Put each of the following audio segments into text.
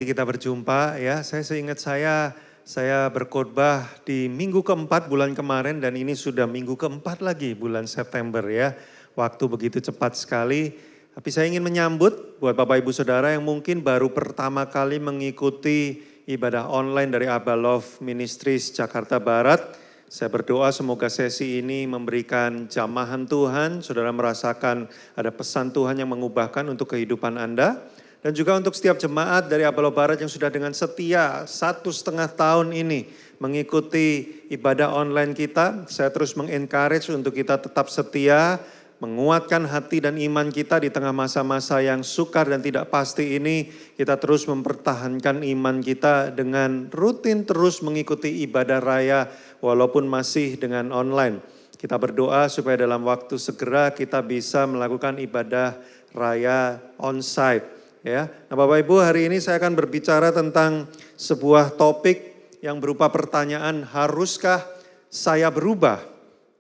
Kita berjumpa ya, saya seingat saya berkhotbah di minggu keempat bulan kemarin dan ini sudah minggu keempat lagi bulan September ya. Waktu begitu cepat sekali, tapi saya ingin menyambut buat Bapak Ibu Saudara yang mungkin baru pertama kali mengikuti ibadah online dari Abba Love Ministries Jakarta Barat. Saya berdoa semoga sesi ini memberikan jamahan Tuhan, saudara merasakan ada pesan Tuhan yang mengubahkan untuk kehidupan Anda. Dan juga untuk setiap jemaat dari Abba Love Barat yang sudah dengan setia 1,5 tahun ini mengikuti ibadah online kita. Saya terus mengencourage untuk kita tetap setia, menguatkan hati dan iman kita di tengah masa-masa yang sukar dan tidak pasti ini. Kita terus mempertahankan iman kita dengan rutin terus mengikuti ibadah raya walaupun masih dengan online. Kita berdoa supaya dalam waktu segera kita bisa melakukan ibadah raya onsite. Ya, nah Bapak Ibu hari ini saya akan berbicara tentang sebuah topik yang berupa pertanyaan, haruskah saya berubah?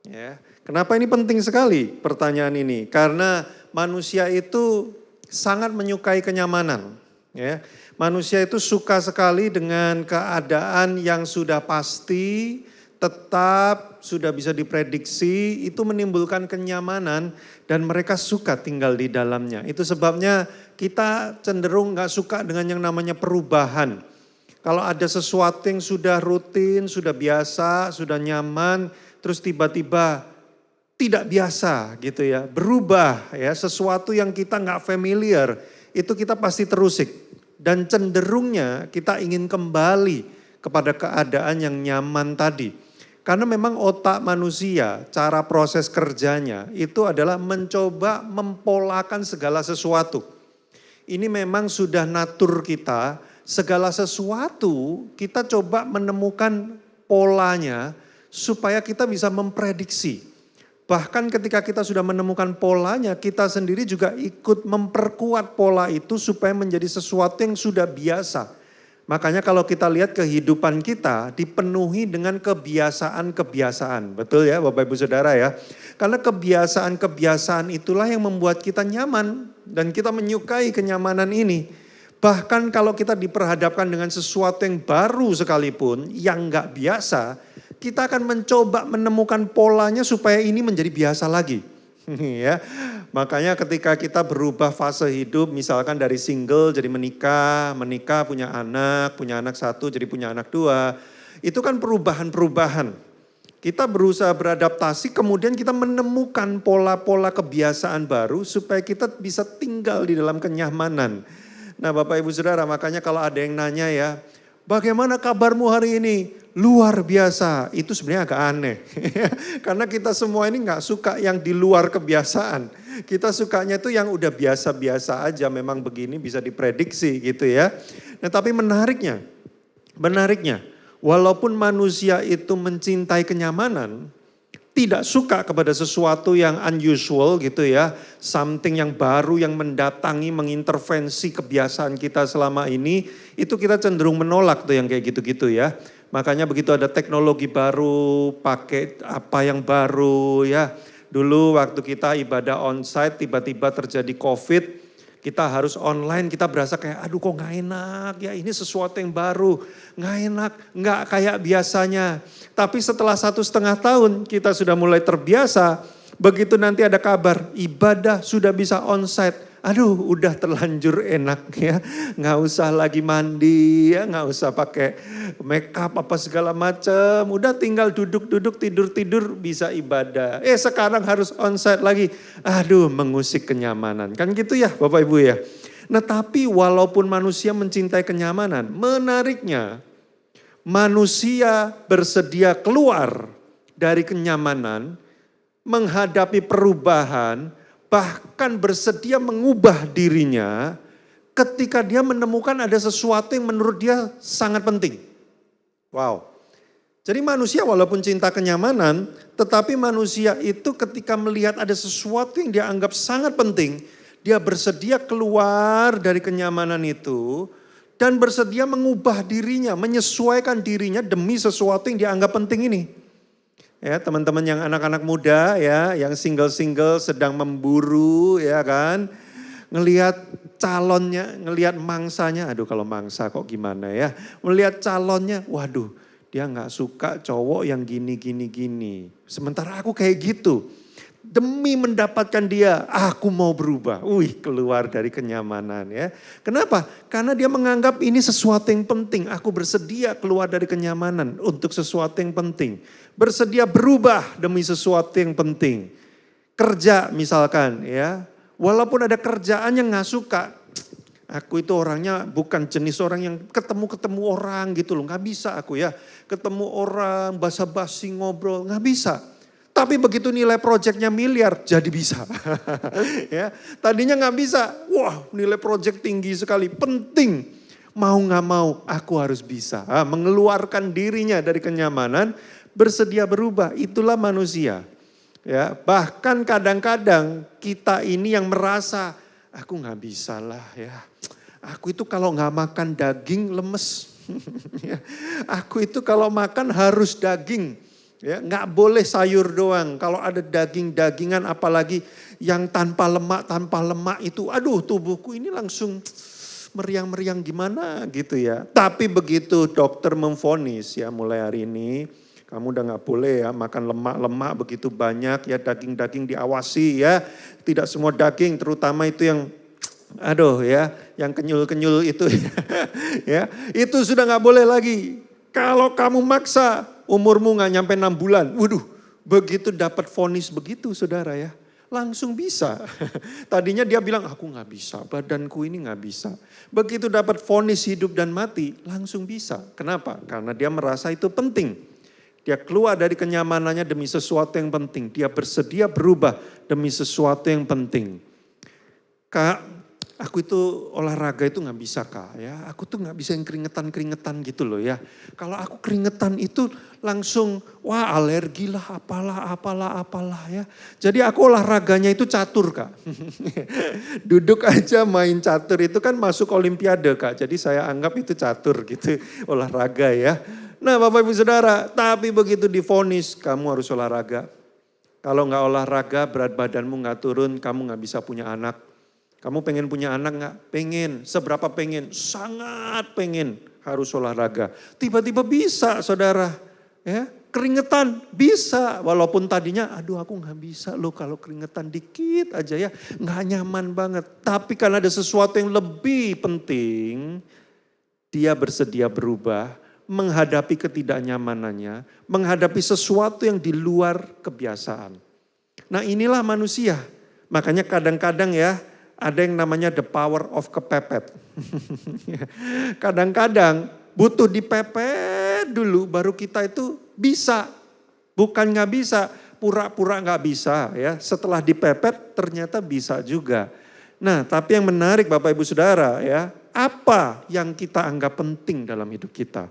Ya, kenapa ini penting sekali pertanyaan ini? Karena manusia itu sangat menyukai kenyamanan. Ya, manusia itu suka sekali dengan keadaan yang sudah pasti, tetap sudah bisa diprediksi, itu menimbulkan kenyamanan dan mereka suka tinggal di dalamnya. Itu sebabnya kita cenderung gak suka dengan yang namanya perubahan. Kalau ada sesuatu yang sudah rutin, sudah biasa, sudah nyaman, terus tiba-tiba tidak biasa gitu ya, berubah ya, sesuatu yang kita gak familiar, itu kita pasti terusik. Dan cenderungnya kita ingin kembali kepada keadaan yang nyaman tadi. Karena memang otak manusia, cara proses kerjanya itu adalah mencoba mempolakan segala sesuatu. Ini memang sudah natur kita, segala sesuatu kita coba menemukan polanya supaya kita bisa memprediksi. Bahkan ketika kita sudah menemukan polanya, kita sendiri juga ikut memperkuat pola itu supaya menjadi sesuatu yang sudah biasa. Makanya kalau kita lihat kehidupan kita dipenuhi dengan kebiasaan-kebiasaan. Betul ya Bapak Ibu Saudara ya. Karena kebiasaan-kebiasaan itulah yang membuat kita nyaman dan kita menyukai kenyamanan ini. Bahkan kalau kita diperhadapkan dengan sesuatu yang baru sekalipun, yang gak biasa, kita akan mencoba menemukan polanya supaya ini menjadi biasa lagi. Ya, makanya ketika kita berubah fase hidup, misalkan dari single jadi menikah punya anak satu jadi punya anak dua, itu kan perubahan-perubahan. Kita berusaha beradaptasi, kemudian kita menemukan pola-pola kebiasaan baru supaya kita bisa tinggal di dalam kenyamanan. Nah Bapak Ibu Saudara, makanya kalau ada yang nanya ya, bagaimana kabarmu hari ini? Luar biasa, itu sebenarnya agak aneh. Karena kita semua ini gak suka yang di luar kebiasaan. Kita sukanya itu yang udah biasa-biasa aja, memang begini bisa diprediksi gitu ya. Nah tapi menariknya, walaupun manusia itu mencintai kenyamanan, tidak suka kepada sesuatu yang unusual gitu ya. Something yang baru yang mendatangi, mengintervensi kebiasaan kita selama ini, itu kita cenderung menolak tuh yang kayak gitu-gitu ya. Makanya begitu ada teknologi baru, pakai apa yang baru ya. Dulu waktu kita ibadah onsite tiba-tiba terjadi COVID, kita harus online, kita berasa kayak aduh kok gak enak ya, ini sesuatu yang baru, gak enak, gak kayak biasanya. Tapi setelah 1,5 tahun kita sudah mulai terbiasa, begitu nanti ada kabar ibadah sudah bisa onsite. Aduh udah terlanjur enak ya, gak usah lagi mandi ya, gak usah pakai make up apa segala macam, udah tinggal duduk-duduk tidur-tidur bisa ibadah. Sekarang harus onsite lagi, aduh mengusik kenyamanan, kan gitu ya Bapak Ibu ya. Nah tapi walaupun manusia mencintai kenyamanan, menariknya manusia bersedia keluar dari kenyamanan, menghadapi perubahan, bahkan bersedia mengubah dirinya ketika dia menemukan ada sesuatu yang menurut dia sangat penting. Wow. Jadi manusia walaupun cinta kenyamanan, tetapi manusia itu ketika melihat ada sesuatu yang dia anggap sangat penting, dia bersedia keluar dari kenyamanan itu dan bersedia mengubah dirinya, menyesuaikan dirinya demi sesuatu yang dianggap penting ini. Ya, teman-teman yang anak-anak muda ya, yang single-single sedang memburu ya kan. ngelihat calonnya, ngelihat mangsanya, aduh kalau mangsa kok gimana ya. Melihat calonnya, waduh dia gak suka cowok yang gini. Sementara aku kayak gitu. Demi mendapatkan dia, aku mau berubah. Keluar dari kenyamanan ya. Kenapa? Karena dia menganggap ini sesuatu yang penting. Aku bersedia keluar dari kenyamanan untuk sesuatu yang penting. Bersedia berubah demi sesuatu yang penting. Kerja misalkan ya. Walaupun ada kerjaan yang gak suka. Aku itu orangnya bukan jenis orang yang ketemu orang gitu loh. Gak bisa aku ya. Ketemu orang, basa-basi ngobrol, gak bisa. Tapi begitu nilai proyeknya miliar, jadi bisa. Ya, tadinya nggak bisa. Wah, nilai proyek tinggi sekali, penting. Mau nggak mau, aku harus bisa. Mengeluarkan dirinya dari kenyamanan, bersedia berubah. Itulah manusia. Ya, bahkan kadang-kadang kita ini yang merasa, aku nggak bisa lah ya. Aku itu kalau nggak makan daging lemes. Ya, aku itu kalau makan harus daging. Ya, nggak boleh sayur doang. Kalau ada daging-dagingan apalagi yang tanpa lemak itu, aduh tubuhku ini langsung meriang-meriang gimana gitu ya. Tapi begitu dokter memvonis ya mulai hari ini, kamu udah nggak boleh ya makan lemak-lemak begitu banyak ya, daging-daging diawasi ya. Tidak semua daging, terutama itu yang aduh ya, yang kenyul-kenyul itu ya, itu sudah nggak boleh lagi. Kalau kamu maksa, umurmu gak nyampe 6 bulan. Waduh, begitu dapat vonis begitu saudara ya. Langsung bisa. Tadinya dia bilang, aku gak bisa, badanku ini gak bisa. Begitu dapat vonis hidup dan mati, langsung bisa. Kenapa? Karena dia merasa itu penting. Dia keluar dari kenyamanannya demi sesuatu yang penting. Dia bersedia berubah demi sesuatu yang penting. Kak, aku itu olahraga itu gak bisa Kak ya. Aku tuh gak bisa yang keringetan gitu loh ya. Kalau aku keringetan itu langsung wah alergi lah apalah ya. Jadi aku olahraganya itu catur Kak. Duduk aja main catur itu kan masuk olimpiade Kak. Jadi saya anggap itu catur gitu olahraga ya. Nah Bapak Ibu Saudara, tapi begitu divonis kamu harus olahraga. Kalau gak olahraga berat badanmu gak turun, kamu gak bisa punya anak. Kamu pengen punya anak gak? Pengen. Seberapa pengen? Sangat pengen. Harus olahraga. Tiba-tiba bisa saudara. Ya, keringetan bisa. Walaupun tadinya aduh aku gak bisa loh kalau keringetan dikit aja ya. Gak nyaman banget. Tapi karena ada sesuatu yang lebih penting. Dia bersedia berubah. Menghadapi ketidaknyamanannya. Menghadapi sesuatu yang di luar kebiasaan. Nah inilah manusia. Makanya kadang-kadang ya. Ada yang namanya the power of kepepet. Kadang-kadang butuh dipepet dulu baru kita itu bisa. Bukan gak bisa, pura-pura gak bisa ya. Setelah dipepet ternyata bisa juga. Nah tapi yang menarik Bapak Ibu Saudara ya. Apa yang kita anggap penting dalam hidup kita?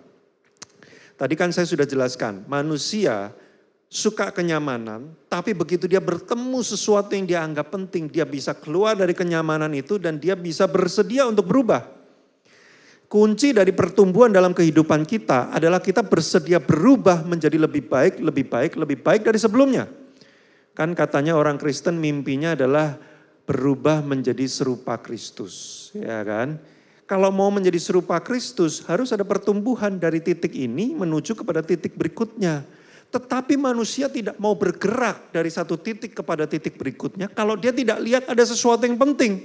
Tadi kan saya sudah jelaskan, manusia suka kenyamanan, tapi begitu dia bertemu sesuatu yang dia anggap penting, dia bisa keluar dari kenyamanan itu dan dia bisa bersedia untuk berubah. Kunci dari pertumbuhan dalam kehidupan kita adalah kita bersedia berubah menjadi lebih baik dari sebelumnya. Kan katanya orang Kristen mimpinya adalah berubah menjadi serupa Kristus, ya kan? Kalau mau menjadi serupa Kristus harus ada pertumbuhan dari titik ini menuju kepada titik berikutnya. Tetapi manusia tidak mau bergerak dari satu titik kepada titik berikutnya kalau dia tidak lihat ada sesuatu yang penting.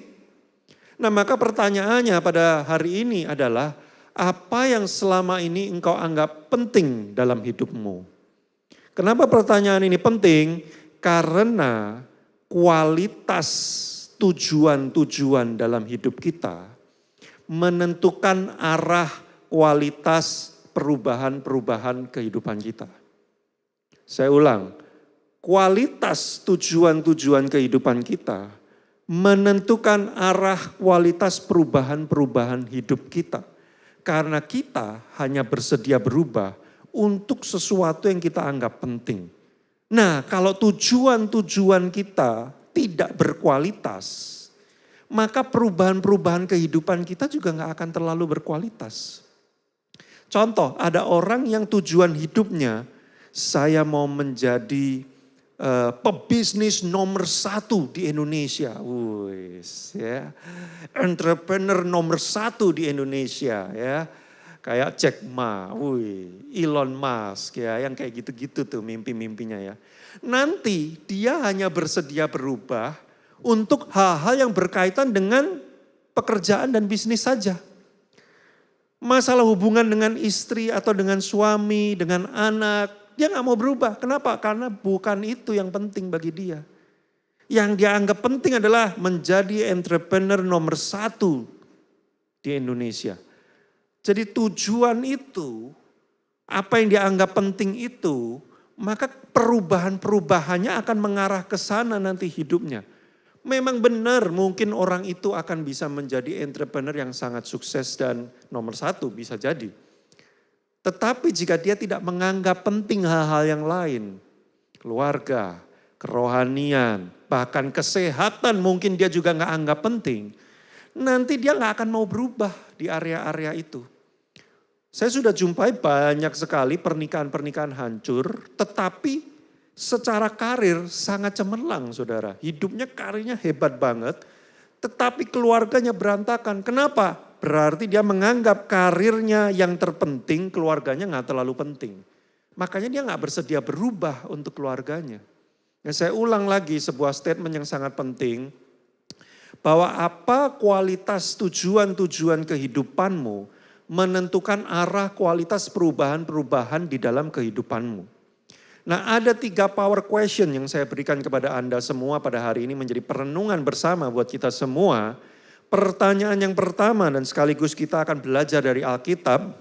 Nah maka pertanyaannya pada hari ini adalah apa yang selama ini engkau anggap penting dalam hidupmu? Kenapa pertanyaan ini penting? Karena kualitas tujuan-tujuan dalam hidup kita menentukan arah kualitas perubahan-perubahan kehidupan kita. Saya ulang, kualitas tujuan-tujuan kehidupan kita menentukan arah kualitas perubahan-perubahan hidup kita. Karena kita hanya bersedia berubah untuk sesuatu yang kita anggap penting. Nah, kalau tujuan-tujuan kita tidak berkualitas, maka perubahan-perubahan kehidupan kita juga gak akan terlalu berkualitas. Contoh, ada orang yang tujuan hidupnya, saya mau menjadi pebisnis nomor 1 di Indonesia. Wis, ya. Entrepreneur nomor 1 di Indonesia, ya. Kayak Jack Ma, Elon Musk, ya, yang kayak gitu-gitu tuh mimpi-mimpinya ya. Nanti dia hanya bersedia berubah untuk hal-hal yang berkaitan dengan pekerjaan dan bisnis saja. Masalah hubungan dengan istri atau dengan suami, dengan anak, dia gak mau berubah. Kenapa? Karena bukan itu yang penting bagi dia. Yang dia anggap penting adalah menjadi entrepreneur nomor 1 di Indonesia. Jadi tujuan itu, apa yang dia anggap penting itu, maka perubahan-perubahannya akan mengarah ke sana nanti hidupnya. Memang benar mungkin orang itu akan bisa menjadi entrepreneur yang sangat sukses dan nomor 1 bisa jadi. Tetapi jika dia tidak menganggap penting hal-hal yang lain, keluarga, kerohanian, bahkan kesehatan mungkin dia juga gak anggap penting. Nanti dia gak akan mau berubah di area-area itu. Saya sudah jumpai banyak sekali pernikahan-pernikahan hancur, tetapi secara karir sangat cemerlang saudara. Hidupnya karirnya hebat banget, tetapi keluarganya berantakan. Kenapa? Berarti dia menganggap karirnya yang terpenting, keluarganya gak terlalu penting. Makanya dia gak bersedia berubah untuk keluarganya. Nah, saya ulang lagi sebuah statement yang sangat penting, bahwa apa kualitas tujuan-tujuan kehidupanmu menentukan arah kualitas perubahan-perubahan di dalam kehidupanmu. Nah, ada 3 power question yang saya berikan kepada Anda semua pada hari ini menjadi perenungan bersama buat kita semua. Pertanyaan yang pertama dan sekaligus kita akan belajar dari Alkitab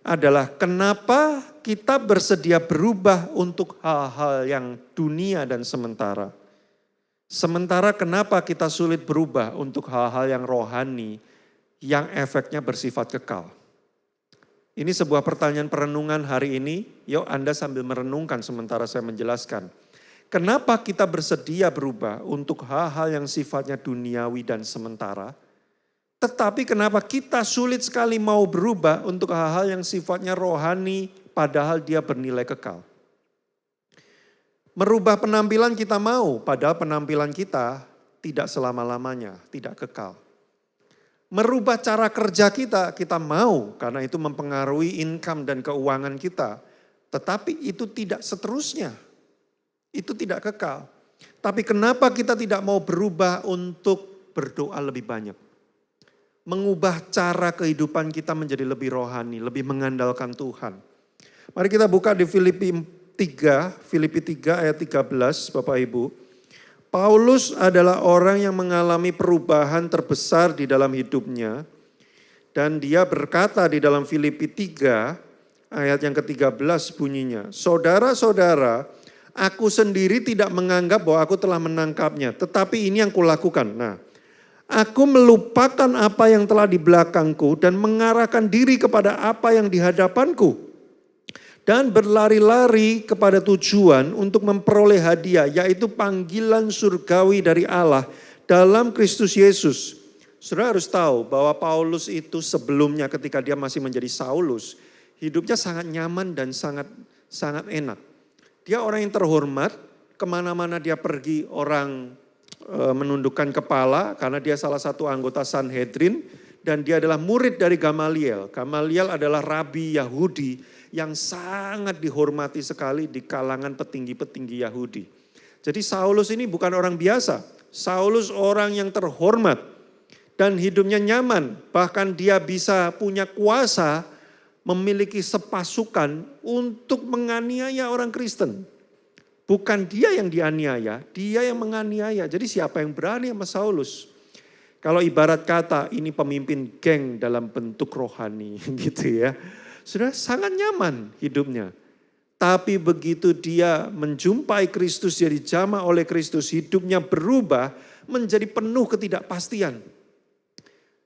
adalah kenapa kita bersedia berubah untuk hal-hal yang dunia dan sementara. Sementara kenapa kita sulit berubah untuk hal-hal yang rohani yang efeknya bersifat kekal. Ini sebuah pertanyaan perenungan hari ini. Yuk Anda sambil merenungkan sementara saya menjelaskan. Kenapa kita bersedia berubah untuk hal-hal yang sifatnya duniawi dan sementara. Tetapi kenapa kita sulit sekali mau berubah untuk hal-hal yang sifatnya rohani padahal dia bernilai kekal. Merubah penampilan kita mau, padahal penampilan kita tidak selama-lamanya, tidak kekal. Merubah cara kerja kita mau karena itu mempengaruhi income dan keuangan kita. Tetapi itu tidak seterusnya, itu tidak kekal. Tapi kenapa kita tidak mau berubah untuk berdoa lebih banyak? Mengubah cara kehidupan kita menjadi lebih rohani, lebih mengandalkan Tuhan. Mari kita buka di Filipi 3 ayat 13 Bapak Ibu. Paulus adalah orang yang mengalami perubahan terbesar di dalam hidupnya. Dan dia berkata di dalam Filipi 3 ayat yang ke-13 bunyinya. Saudara-saudara, aku sendiri tidak menganggap bahwa aku telah menangkapnya. Tetapi ini yang kulakukan. Nah, aku melupakan apa yang telah di belakangku dan mengarahkan diri kepada apa yang di hadapanku. Dan berlari-lari kepada tujuan untuk memperoleh hadiah, yaitu panggilan surgawi dari Allah dalam Kristus Yesus. Saudara harus tahu bahwa Paulus itu sebelumnya ketika dia masih menjadi Saulus, hidupnya sangat nyaman dan sangat enak. Dia orang yang terhormat, kemana-mana dia pergi orang menundukkan kepala karena dia salah satu anggota Sanhedrin dan dia adalah murid dari Gamaliel. Gamaliel adalah rabi Yahudi yang sangat dihormati sekali di kalangan petinggi-petinggi Yahudi. Jadi Saulus ini bukan orang biasa. Saulus orang yang terhormat dan hidupnya nyaman. Bahkan dia bisa punya kuasa memiliki sepasukan untuk menganiaya orang Kristen. Bukan dia yang dianiaya, dia yang menganiaya. Jadi siapa yang berani sama Saulus? Kalau ibarat kata ini pemimpin geng dalam bentuk rohani gitu ya. Sudah sangat nyaman hidupnya. Tapi begitu dia menjumpai Kristus, dia dijamah oleh Kristus, hidupnya berubah menjadi penuh ketidakpastian.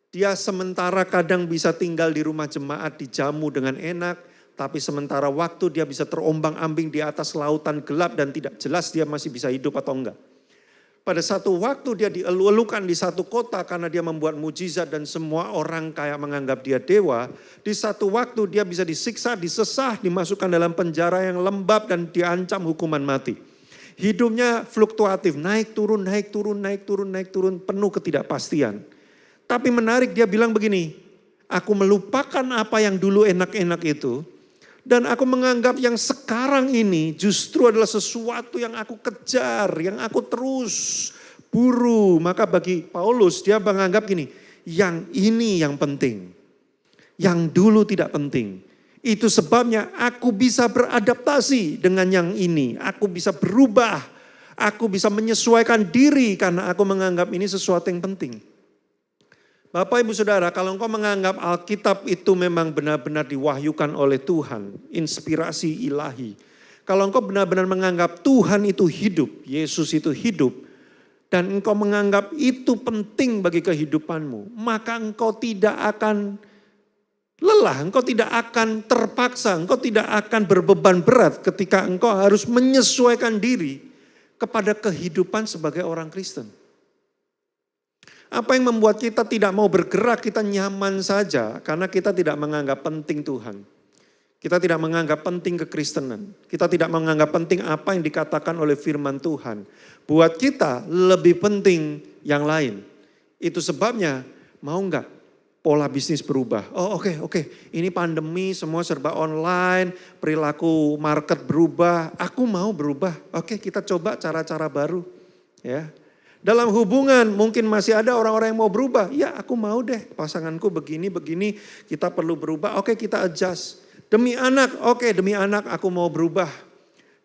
Dia sementara kadang bisa tinggal di rumah jemaat dijamu dengan enak, tapi sementara waktu dia bisa terombang-ambing di atas lautan gelap dan tidak jelas dia masih bisa hidup atau enggak. Pada satu waktu dia dielu-elukan di satu kota karena dia membuat mujizat dan semua orang kayak menganggap dia dewa. Di satu waktu dia bisa disiksa, disesah, dimasukkan dalam penjara yang lembab dan diancam hukuman mati. Hidupnya fluktuatif, naik turun, naik turun, naik turun, naik turun, penuh ketidakpastian. Tapi menarik dia bilang begini, aku melupakan apa yang dulu enak-enak itu. Dan aku menganggap yang sekarang ini justru adalah sesuatu yang aku kejar, yang aku terus buru. Maka bagi Paulus dia menganggap gini, yang ini yang penting. Yang dulu tidak penting. Itu sebabnya aku bisa beradaptasi dengan yang ini. Aku bisa berubah. Aku bisa menyesuaikan diri karena aku menganggap ini sesuatu yang penting. Bapak Ibu Saudara, kalau engkau menganggap Alkitab itu memang benar-benar diwahyukan oleh Tuhan, inspirasi ilahi. Kalau engkau benar-benar menganggap Tuhan itu hidup, Yesus itu hidup, dan engkau menganggap itu penting bagi kehidupanmu, maka engkau tidak akan lelah, engkau tidak akan terpaksa, engkau tidak akan berbeban berat ketika engkau harus menyesuaikan diri kepada kehidupan sebagai orang Kristen. Apa yang membuat kita tidak mau bergerak, kita nyaman saja karena kita tidak menganggap penting Tuhan. Kita tidak menganggap penting kekristenan. Kita tidak menganggap penting apa yang dikatakan oleh firman Tuhan. Buat kita lebih penting yang lain. Itu sebabnya mau enggak pola bisnis berubah. Oh oke. Ini pandemi semua serba online, perilaku market berubah. Aku mau berubah. Oke, kita coba cara-cara baru. Ya. Dalam hubungan mungkin masih ada orang-orang yang mau berubah. Ya aku mau deh pasanganku begini, kita perlu berubah. Oke kita adjust. Demi anak, oke demi anak aku mau berubah.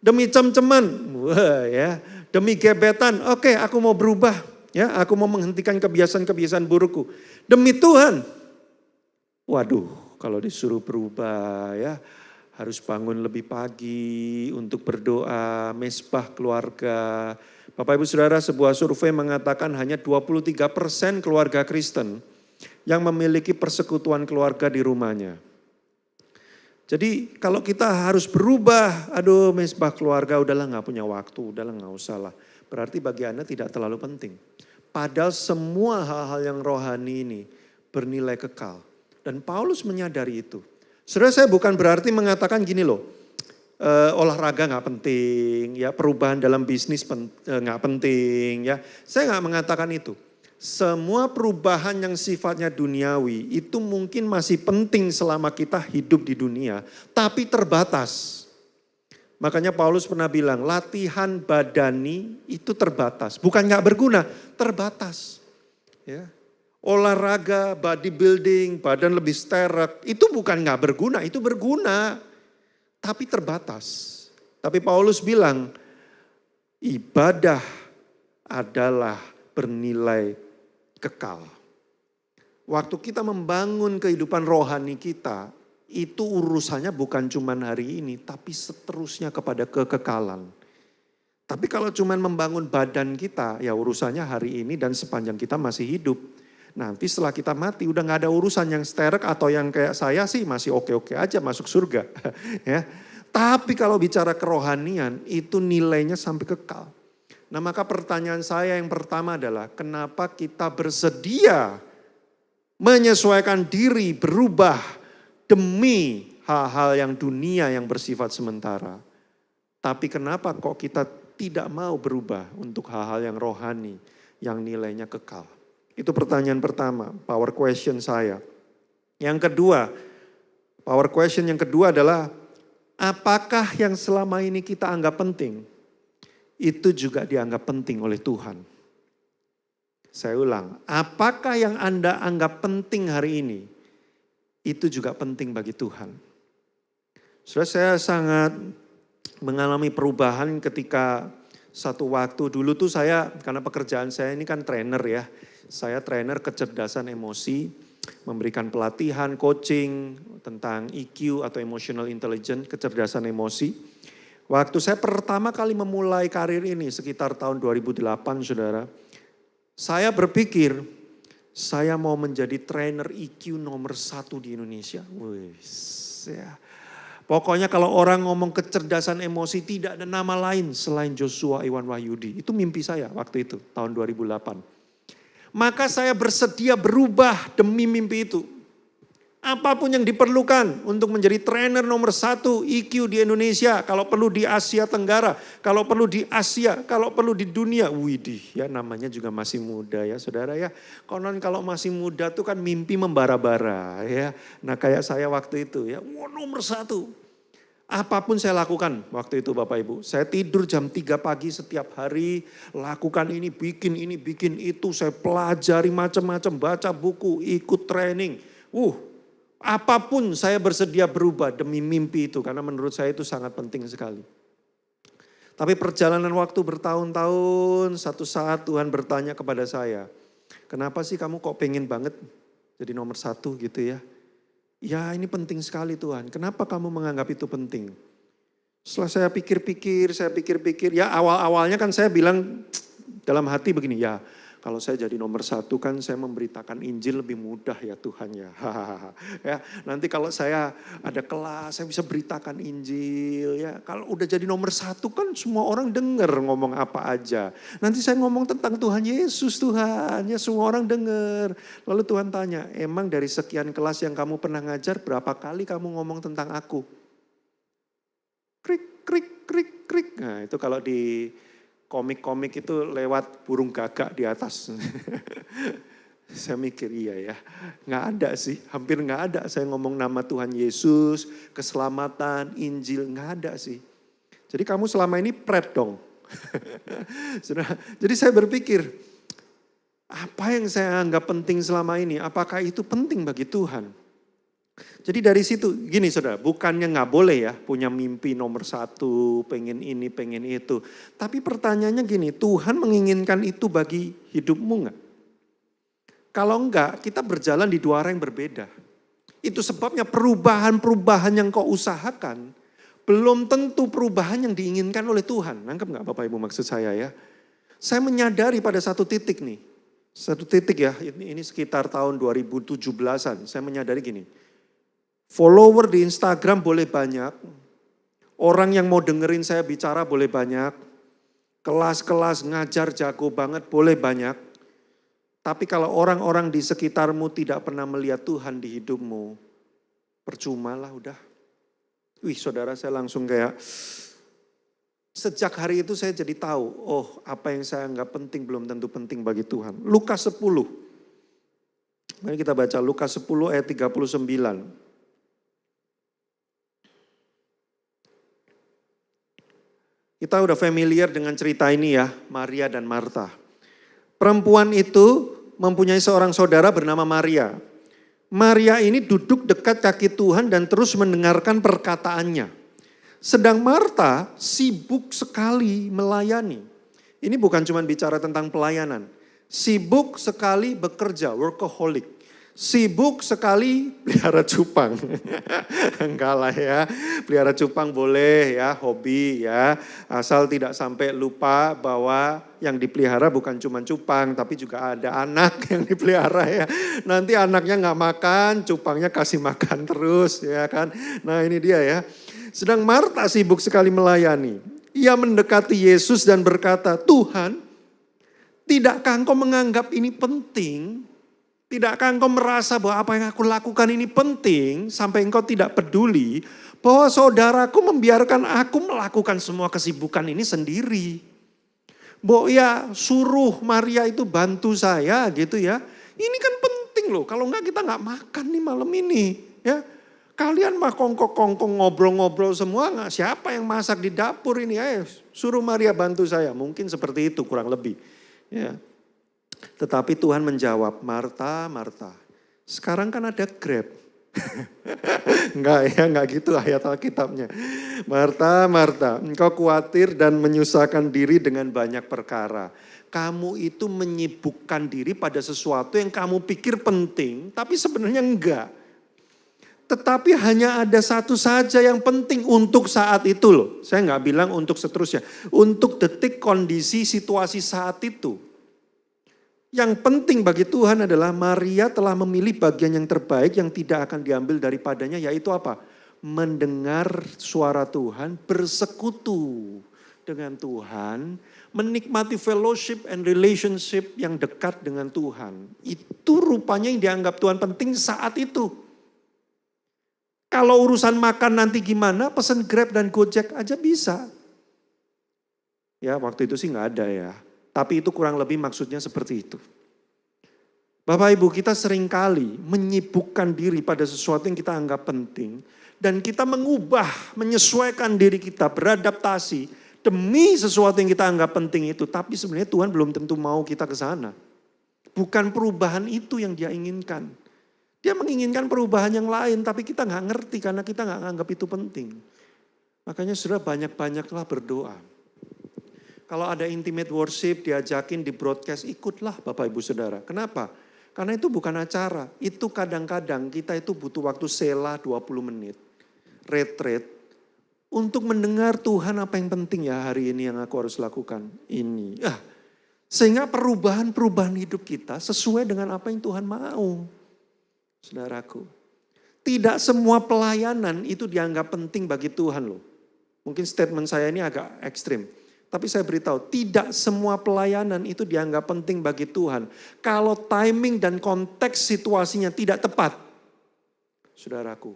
Demi cem-ceman, wah ya. Demi gebetan, oke aku mau berubah. Ya, aku mau menghentikan kebiasaan-kebiasaan burukku. Demi Tuhan. Waduh, kalau disuruh berubah ya, harus bangun lebih pagi untuk berdoa, mesbah keluarga. Bapak Ibu Saudara, sebuah survei mengatakan hanya 23% keluarga Kristen yang memiliki persekutuan keluarga di rumahnya. Jadi kalau kita harus berubah, aduh mesbah keluarga udahlah gak punya waktu, udahlah gak usah lah. Berarti bagi Anda tidak terlalu penting. Padahal semua hal-hal yang rohani ini bernilai kekal. Dan Paulus menyadari itu. Saudara, saya bukan berarti mengatakan gini loh, olahraga gak penting, ya perubahan dalam bisnis gak penting. Ya, saya gak mengatakan itu. Semua perubahan yang sifatnya duniawi itu mungkin masih penting selama kita hidup di dunia, tapi terbatas. Makanya Paulus pernah bilang, latihan badani itu terbatas. Bukan gak berguna, terbatas. Ya. Olahraga, bodybuilding, badan lebih sterek, itu bukan gak berguna, itu berguna. Tapi terbatas. Tapi Paulus bilang, ibadah adalah bernilai kekal. Waktu kita membangun kehidupan rohani kita, itu urusannya bukan cuma hari ini, tapi seterusnya kepada kekekalan. Tapi kalau cuma membangun badan kita, ya urusannya hari ini dan sepanjang kita masih hidup. Nanti setelah kita mati udah gak ada urusan yang sterek atau yang kayak saya sih masih oke-oke aja masuk surga. Ya. Tapi kalau bicara kerohanian itu nilainya sampai kekal. Nah maka pertanyaan saya yang pertama adalah kenapa kita bersedia menyesuaikan diri berubah demi hal-hal yang dunia yang bersifat sementara. Tapi kenapa kok kita tidak mau berubah untuk hal-hal yang rohani, yang nilainya kekal? Itu pertanyaan pertama, power question saya. Yang kedua, power question yang kedua adalah, apakah yang selama ini kita anggap penting, itu juga dianggap penting oleh Tuhan? Saya ulang, apakah yang Anda anggap penting hari ini, itu juga penting bagi Tuhan. Saudara, saya sangat mengalami perubahan ketika satu waktu dulu tuh saya, karena pekerjaan saya ini kan trainer ya. Saya trainer kecerdasan emosi, memberikan pelatihan, coaching tentang EQ atau emotional intelligence, kecerdasan emosi. Waktu saya pertama kali memulai karir ini sekitar tahun 2008 saudara. Saya berpikir saya mau menjadi trainer EQ nomor 1 di Indonesia. Wih, ya. Pokoknya kalau orang ngomong kecerdasan emosi tidak ada nama lain selain Joshua Iwan Wahyudi. Itu mimpi saya waktu itu tahun 2008. Maka saya bersedia berubah demi mimpi itu. Apapun yang diperlukan untuk menjadi trainer nomor 1 EQ di Indonesia, kalau perlu di Asia Tenggara, kalau perlu di Asia, kalau perlu di dunia. Widih, ya namanya juga masih muda ya saudara ya. Konon kalau masih muda tuh kan mimpi membara-bara ya. Nah kayak saya waktu itu ya, nomor 1. Apapun saya lakukan waktu itu Bapak Ibu. Saya tidur jam 3 pagi setiap hari, lakukan ini, bikin itu. Saya pelajari macam-macam, baca buku, ikut training. Apapun saya bersedia berubah demi mimpi itu. Karena menurut saya itu sangat penting sekali. Tapi perjalanan waktu bertahun-tahun, satu saat Tuhan bertanya kepada saya. Kenapa sih kamu kok pengen banget jadi nomor 1 gitu ya? Ya ini penting sekali Tuhan, kenapa kamu menganggap itu penting? Setelah saya pikir-pikir, ya awal-awalnya kan saya bilang dalam hati begini, ya kalau saya jadi nomor 1 kan saya memberitakan Injil lebih mudah ya Tuhan ya. Ya nanti kalau saya ada kelas, saya bisa beritakan Injil ya. Kalau udah jadi nomor 1 kan semua orang dengar ngomong apa aja. Nanti saya ngomong tentang Tuhan Yesus Tuhan, ya semua orang dengar. Lalu Tuhan tanya, emang dari sekian kelas yang kamu pernah ngajar, berapa kali kamu ngomong tentang aku? Krik, krik, krik, krik. Nah itu kalau di komik-komik itu lewat burung gagak di atas. Saya mikir iya ya, nggak ada sih, hampir nggak ada saya ngomong nama Tuhan Yesus, keselamatan, Injil, nggak ada sih. Jadi kamu selama ini pret dong. Jadi saya berpikir, apa yang saya anggap penting selama ini, apakah itu penting bagi Tuhan? Jadi dari situ, gini saudara, bukannya nggak boleh ya punya mimpi nomor 1, pengen ini, pengen itu. Tapi pertanyaannya gini, Tuhan menginginkan itu bagi hidupmu nggak? Kalau enggak, kita berjalan di 2 arah yang berbeda. Itu sebabnya perubahan-perubahan yang kau usahakan, belum tentu perubahan yang diinginkan oleh Tuhan. Nangkep nggak Bapak Ibu maksud saya ya? Saya menyadari pada satu titik nih, satu titik ya, ini sekitar tahun 2017-an, saya menyadari gini. Follower di Instagram boleh banyak, orang yang mau dengerin saya bicara boleh banyak, kelas-kelas ngajar jago banget boleh banyak, tapi kalau orang-orang di sekitarmu tidak pernah melihat Tuhan di hidupmu, percuma lah udah. Saudara saya langsung kayak, sejak hari itu saya jadi tahu, apa yang saya anggap penting belum tentu penting bagi Tuhan. Lukas 10, mari kita baca Lukas 10 ayat 39. Kita udah familiar dengan cerita ini ya, Maria dan Marta. Perempuan itu mempunyai seorang saudara bernama Maria. Maria ini duduk dekat kaki Tuhan dan terus mendengarkan perkataannya. Sedang Marta sibuk sekali melayani. Ini bukan cuma bicara tentang pelayanan. Sibuk sekali bekerja, workaholic. Sibuk sekali pelihara cupang. Enggak lah ya, pelihara cupang boleh ya, hobi ya. Asal tidak sampai lupa bahwa yang dipelihara bukan cuma cupang, tapi juga ada anak yang dipelihara ya. Nanti anaknya nggak makan, cupangnya kasih makan terus ya kan. Nah ini dia ya. Sedang Marta sibuk sekali melayani. Ia mendekati Yesus dan berkata, Tuhan, tidakkah engkau menganggap ini penting? Tidakkah engkau merasa bahwa apa yang aku lakukan ini penting sampai engkau tidak peduli bahwa saudaraku membiarkan aku melakukan semua kesibukan ini sendiri. Bahwa ya suruh Maria itu bantu saya gitu ya. Ini kan penting loh, kalau enggak kita enggak makan nih malam ini ya. Kalian mah kongkong-kongkong ngobrol-ngobrol semua, nggak siapa yang masak di dapur ini, suruh Maria bantu saya. Mungkin seperti itu kurang lebih ya. Tetapi Tuhan menjawab, Marta, Marta, sekarang kan ada Grab. Enggak gitu ayat Alkitabnya. Marta, Marta, engkau khawatir dan menyusahkan diri dengan banyak perkara. Kamu itu menyibukkan diri pada sesuatu yang kamu pikir penting, tapi sebenarnya enggak. Tetapi hanya ada satu saja yang penting untuk saat itu loh. Saya enggak bilang untuk seterusnya, untuk detik kondisi situasi saat itu. Yang penting bagi Tuhan adalah Maria telah memilih bagian yang terbaik yang tidak akan diambil daripadanya, yaitu apa? Mendengar suara Tuhan, bersekutu dengan Tuhan, menikmati fellowship and relationship yang dekat dengan Tuhan. Itu rupanya yang dianggap Tuhan penting saat itu. Kalau urusan makan nanti gimana, pesen Grab dan Gojek aja bisa. Ya waktu itu sih nggak ada ya. Tapi itu kurang lebih maksudnya seperti itu. Bapak Ibu, kita seringkali menyibukkan diri pada sesuatu yang kita anggap penting. Dan kita mengubah, menyesuaikan diri kita, beradaptasi demi sesuatu yang kita anggap penting itu. Tapi sebenarnya Tuhan belum tentu mau kita ke sana. Bukan perubahan itu yang dia inginkan. Dia menginginkan perubahan yang lain, tapi kita nggak ngerti karena kita nggak anggap itu penting. Makanya sudah banyak-banyaklah berdoa. Kalau ada intimate worship, diajakin di broadcast, ikutlah Bapak Ibu Saudara. Kenapa? Karena itu bukan acara. Itu kadang-kadang kita itu butuh waktu sela 20 menit. Retreat. Untuk mendengar Tuhan apa yang penting ya hari ini yang aku harus lakukan. Ini. Sehingga perubahan-perubahan hidup kita sesuai dengan apa yang Tuhan mau. Saudaraku, tidak semua pelayanan itu dianggap penting bagi Tuhan loh. Mungkin statement saya ini agak ekstrim. Tapi saya beritahu, tidak semua pelayanan itu dianggap penting bagi Tuhan. Kalau timing dan konteks situasinya tidak tepat. Saudaraku,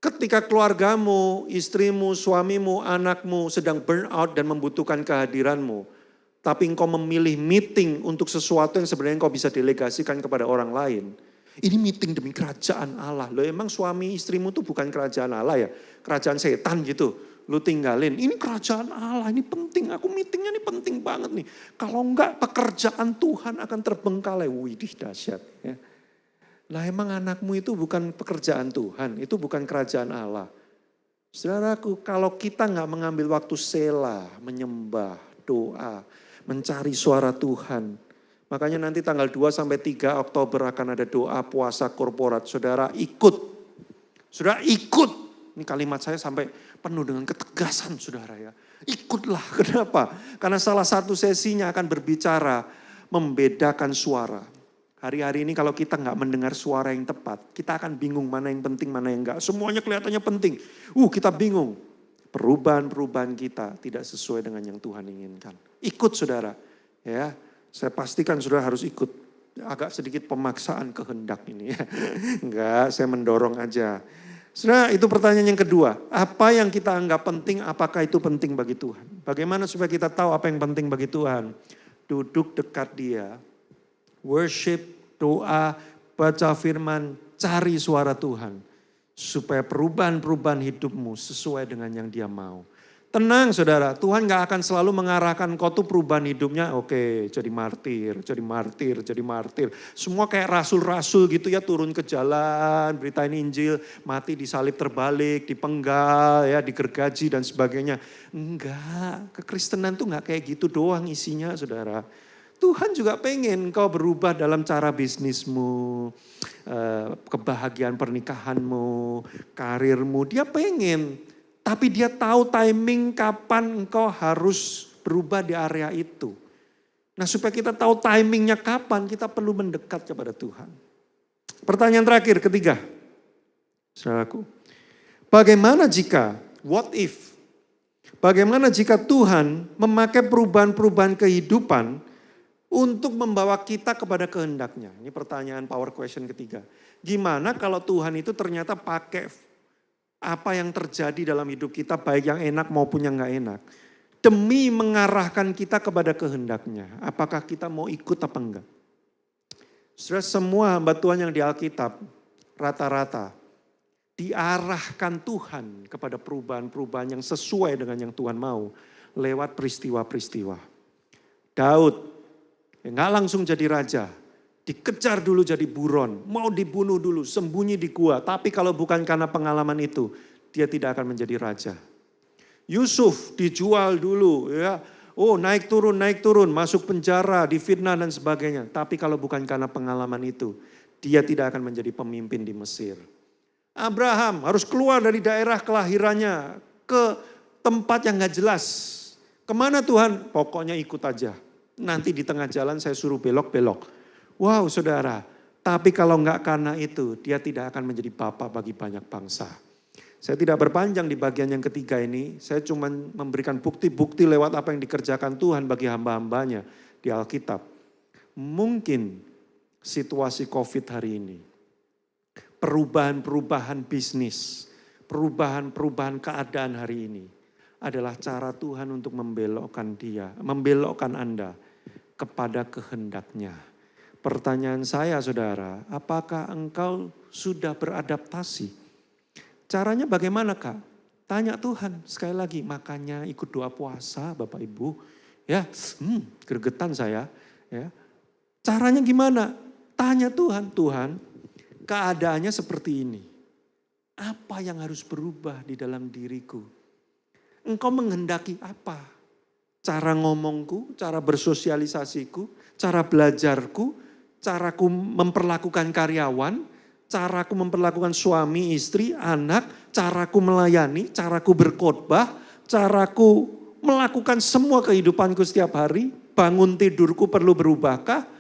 ketika keluargamu, istrimu, suamimu, anakmu sedang burn out dan membutuhkan kehadiranmu. Tapi engkau memilih meeting untuk sesuatu yang sebenarnya engkau bisa delegasikan kepada orang lain. Ini meeting demi kerajaan Allah. Loh emang suami istrimu tuh bukan kerajaan Allah ya? Kerajaan setan gitu. Lu tinggalin. Ini kerajaan Allah, ini penting. Aku meetingnya ini penting banget nih. Kalau enggak pekerjaan Tuhan akan terbengkalai. Widih dahsyat. Ya. Lah emang anakmu itu bukan pekerjaan Tuhan. Itu bukan kerajaan Allah. Saudaraku, kalau kita enggak mengambil waktu sela, menyembah, doa, mencari suara Tuhan. Makanya nanti tanggal 2 sampai 3 Oktober akan ada doa puasa korporat. Saudara ikut. Saudara ikut. Ini kalimat saya sampai penuh dengan ketegasan saudara ya. Ikutlah. Kenapa? Karena salah satu sesinya akan berbicara membedakan suara. Hari-hari ini kalau kita nggak mendengar suara yang tepat. Kita akan bingung mana yang penting, mana yang enggak. Semuanya kelihatannya penting. Kita bingung. Perubahan-perubahan kita tidak sesuai dengan yang Tuhan inginkan. Ikut saudara. Ya. Saya pastikan saudara harus ikut. Agak sedikit pemaksaan kehendak ini ya. Enggak, saya mendorong aja. Saudara, itu pertanyaan yang kedua. Apa yang kita anggap penting, apakah itu penting bagi Tuhan? Bagaimana supaya kita tahu apa yang penting bagi Tuhan? Duduk dekat Dia. Worship, doa, baca firman, cari suara Tuhan. Supaya perubahan-perubahan hidupmu sesuai dengan yang Dia mau. Tenang saudara, Tuhan gak akan selalu mengarahkan kau tuh perubahan hidupnya. Oke, jadi martir, jadi martir, jadi martir. Semua kayak rasul-rasul gitu ya, turun ke jalan, beritain Injil, mati disalib terbalik, dipenggal, ya, digergaji dan sebagainya. Enggak, kekristenan tuh gak kayak gitu doang isinya saudara. Tuhan juga pengen kau berubah dalam cara bisnismu, kebahagiaan pernikahanmu, karirmu. Dia pengen. Tapi dia tahu timing kapan engkau harus berubah di area itu. Nah supaya kita tahu timingnya kapan, kita perlu mendekat kepada Tuhan. Pertanyaan terakhir, ketiga. Saudaraku, bagaimana jika, what if? Bagaimana jika Tuhan memakai perubahan-perubahan kehidupan untuk membawa kita kepada kehendaknya? Ini pertanyaan power question ketiga. Gimana kalau Tuhan itu ternyata pakai apa yang terjadi dalam hidup kita, baik yang enak maupun yang gak enak. Demi mengarahkan kita kepada kehendaknya. Apakah kita mau ikut apa enggak? Saudara, semua hamba Tuhan yang di Alkitab, rata-rata diarahkan Tuhan kepada perubahan-perubahan yang sesuai dengan yang Tuhan mau. Lewat peristiwa-peristiwa. Daud, gak langsung jadi raja. Dikejar dulu jadi buron, mau dibunuh dulu, sembunyi di gua. Tapi kalau bukan karena pengalaman itu, dia tidak akan menjadi raja. Yusuf dijual dulu, ya. Naik turun, masuk penjara, difitnah dan sebagainya. Tapi kalau bukan karena pengalaman itu, dia tidak akan menjadi pemimpin di Mesir. Abraham harus keluar dari daerah kelahirannya ke tempat yang gak jelas. Kemana Tuhan? Pokoknya ikut aja. Nanti di tengah jalan saya suruh belok-belok. Wow saudara, tapi kalau enggak karena itu, dia tidak akan menjadi bapa bagi banyak bangsa. Saya tidak berpanjang di bagian yang ketiga ini, saya cuma memberikan bukti-bukti lewat apa yang dikerjakan Tuhan bagi hamba-hambanya di Alkitab. Mungkin situasi COVID hari ini perubahan-perubahan bisnis, perubahan-perubahan keadaan hari ini adalah cara Tuhan untuk membelokkan Anda kepada kehendaknya. Pertanyaan saya saudara, apakah engkau sudah beradaptasi? Caranya bagaimana Kak? Tanya Tuhan sekali lagi, makanya ikut doa puasa Bapak Ibu. Ya, gregetan saya. Ya. Caranya gimana? Tanya Tuhan, Tuhan keadaannya seperti ini. Apa yang harus berubah di dalam diriku? Engkau menghendaki apa? Cara ngomongku, cara bersosialisasiku, cara belajarku, caraku memperlakukan karyawan, caraku memperlakukan suami, istri, anak, caraku melayani, caraku berkhotbah, caraku melakukan semua kehidupanku setiap hari, bangun tidurku perlu berubahkah?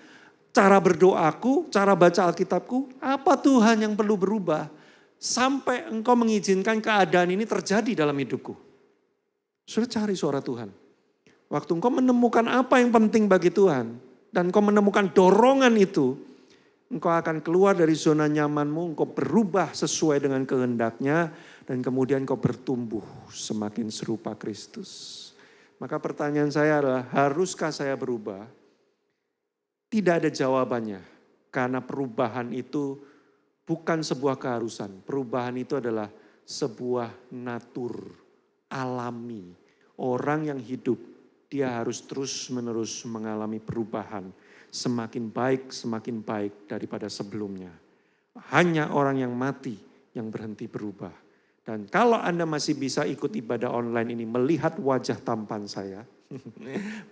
Cara berdoaku, cara baca Alkitabku, apa Tuhan yang perlu berubah? Sampai engkau mengizinkan keadaan ini terjadi dalam hidupku. Sudah cari suara Tuhan. Waktu engkau menemukan apa yang penting bagi Tuhan, dan engkau menemukan dorongan itu, engkau akan keluar dari zona nyamanmu, engkau berubah sesuai dengan kehendaknya, dan kemudian engkau bertumbuh semakin serupa Kristus. Maka pertanyaan saya adalah, haruskah saya berubah? Tidak ada jawabannya, karena perubahan itu bukan sebuah keharusan. Perubahan itu adalah sebuah natur alami. Orang yang hidup, dia harus terus-menerus mengalami perubahan. Semakin baik daripada sebelumnya. Hanya orang yang mati yang berhenti berubah. Dan kalau Anda masih bisa ikut ibadah online ini, melihat wajah tampan saya,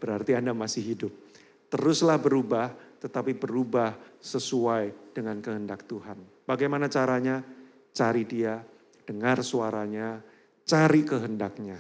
berarti Anda masih hidup. Teruslah berubah, tetapi berubah sesuai dengan kehendak Tuhan. Bagaimana caranya? Cari Dia, dengar suaranya, cari kehendaknya.